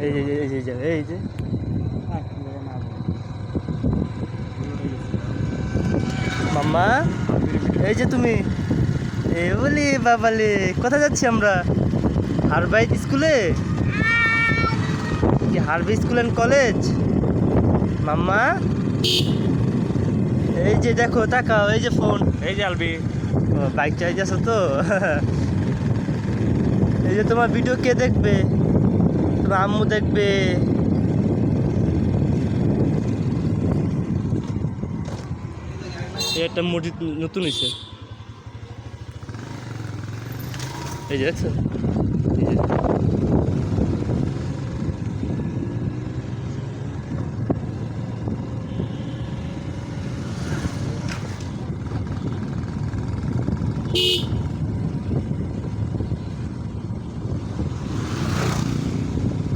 এই যে এই যে এই যে মাম্মা, এই যে তুমি, এ বলি বাবালে, কোথায় যাচ্ছি আমরা? হারবাইট স্কুলে, কি হারবাই স্কুল অ্যান্ড কলেজ? মাম্মা, এই যে দেখো, তাকাও, এই যে ফোন, এই যে আলবি, বাইক চাই যাচ্ছ তো। এই যে তোমার ভিডিও কে দেখবে? তোমার আম্মু দেখবে। একটা মসজিদ নতুন হয়েছে, এই যে দেখছো।